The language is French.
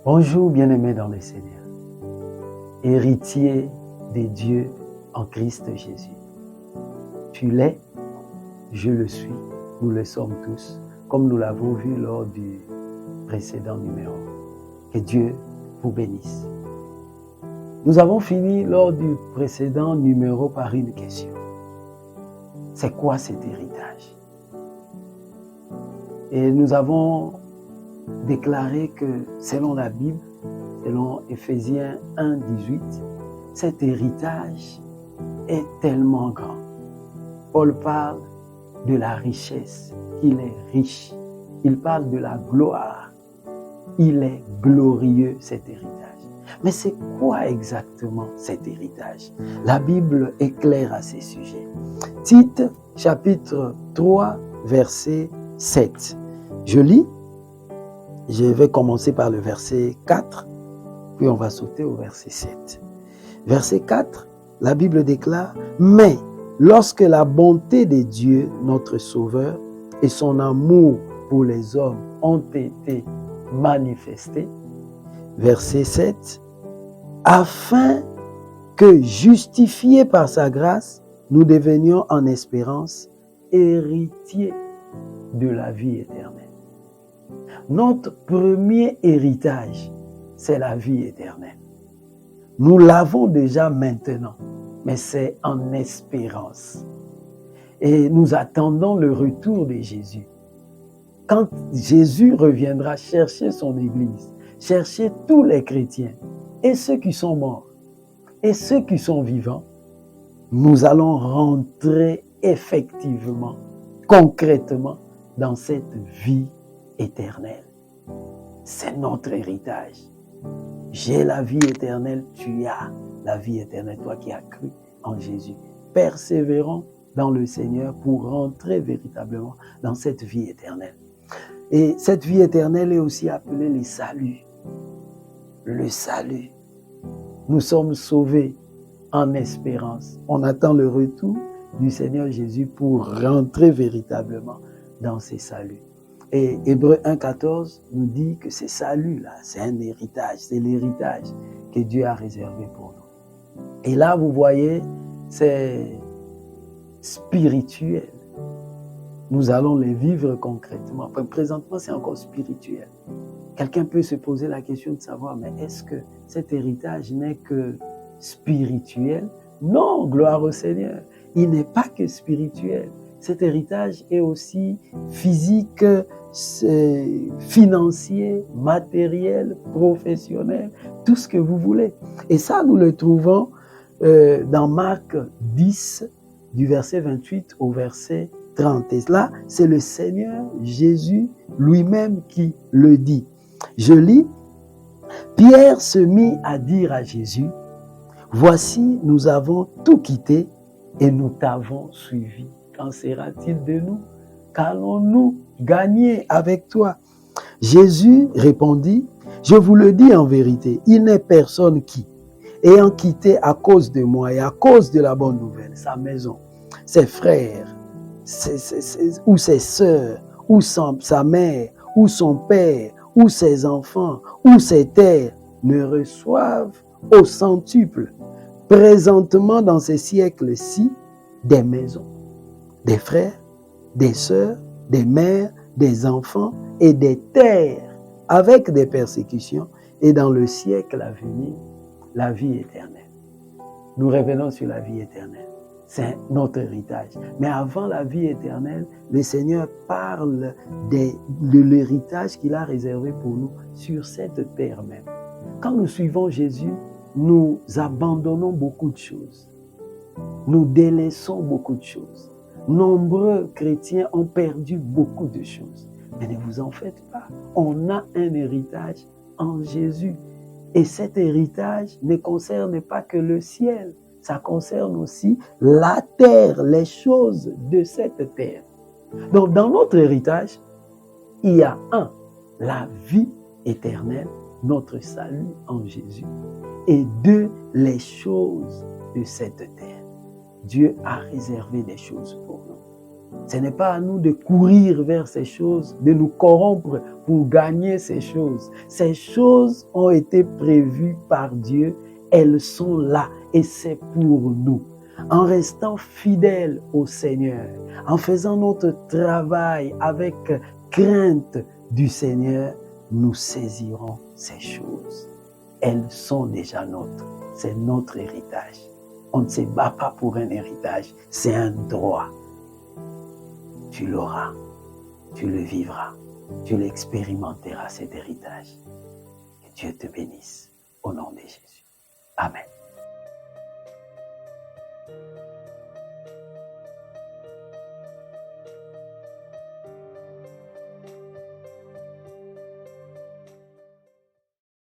Bonjour bien-aimés dans le Seigneur, héritier des dieux en Christ Jésus. Tu l'es, je le suis, nous le sommes tous, comme nous l'avons vu lors du précédent numéro. Que Dieu vous bénisse. Nous avons fini lors du précédent numéro par une question. C'est quoi cet héritage? Et nous avons déclaré que selon la Bible, selon Éphésiens 1, 18, cet héritage est tellement grand. Paul parle de la richesse, qu'il est riche. Il parle de la gloire. Il est glorieux cet héritage. Mais c'est quoi exactement cet héritage? La Bible est claire à ces sujets. Tite, chapitre 3, verset 7. Je lis. Je vais commencer par le verset 4, puis on va sauter au verset 7. Verset 4, la Bible déclare « Mais lorsque la bonté de Dieu, notre Sauveur, et son amour pour les hommes ont été manifestés, verset 7, afin que, justifiés par sa grâce, nous devenions en espérance héritiers de la vie éternelle. » Notre premier héritage, c'est la vie éternelle. Nous l'avons déjà maintenant, mais c'est en espérance. Et nous attendons le retour de Jésus. Quand Jésus reviendra chercher son Église, chercher tous les chrétiens, et ceux qui sont morts, et ceux qui sont vivants, nous allons rentrer effectivement, concrètement, dans cette vie éternelle. C'est notre héritage. J'ai la vie éternelle, tu as la vie éternelle, toi qui as cru en Jésus. Persévérons dans le Seigneur pour rentrer véritablement dans cette vie éternelle. Et cette vie éternelle est aussi appelée le salut. Le salut. Nous sommes sauvés en espérance. On attend le retour du Seigneur Jésus pour rentrer véritablement dans ces saluts. Et Hébreux 1,14 nous dit que ce salut-là, c'est un héritage, c'est l'héritage que Dieu a réservé pour nous. Et là, vous voyez, c'est spirituel. Nous allons les vivre concrètement. Enfin, présentement, c'est encore spirituel. Quelqu'un peut se poser la question de savoir, mais est-ce que cet héritage n'est que spirituel? Non, gloire au Seigneur. Il n'est pas que spirituel. Cet héritage est aussi physique, financier, matériel, professionnel, tout ce que vous voulez. Et ça, nous le trouvons dans Marc 10, du verset 28 au verset 30. Et là, c'est le Seigneur Jésus lui-même qui le dit. Je lis, « Pierre se mit à dire à Jésus, « Voici, nous avons tout quitté et nous t'avons suivi. Qu'en sera-t-il de nous? Qu'allons-nous gagner avec toi? » Jésus répondit, « Je vous le dis en vérité, il n'est personne qui, ayant quitté à cause de moi et à cause de la bonne nouvelle, sa maison, ses frères, ou ses sœurs, ou sa mère, ou son père, ou ses enfants, ou ses terres, ne reçoivent au centuple, présentement dans ces siècles-ci, des maisons, des frères, des sœurs, des mères, des enfants et des terres, avec des persécutions, et dans le siècle à venir, la vie éternelle. Nous revenons sur la vie éternelle. C'est notre héritage. Mais avant la vie éternelle, le Seigneur parle de l'héritage qu'il a réservé pour nous sur cette terre même. Quand nous suivons Jésus, nous abandonnons beaucoup de choses. Nous délaissons beaucoup de choses. Nombreux chrétiens ont perdu beaucoup de choses. Mais ne vous en faites pas. On a un héritage en Jésus. Et cet héritage ne concerne pas que le ciel. Ça concerne aussi la terre, les choses de cette terre. Donc, dans notre héritage, il y a la vie éternelle, notre salut en Jésus. Et 2, les choses de cette terre. Dieu a réservé des choses pour nous. Ce n'est pas à nous de courir vers ces choses, de nous corrompre pour gagner ces choses. Ces choses ont été prévues par Dieu, elles sont là et c'est pour nous. En restant fidèles au Seigneur, en faisant notre travail avec crainte du Seigneur, nous saisirons ces choses. Elles sont déjà nôtres. C'est notre héritage. On ne se bat pas pour un héritage, c'est un droit. Tu l'auras, tu le vivras, tu l'expérimenteras cet héritage. Que Dieu te bénisse au nom de Jésus. Amen.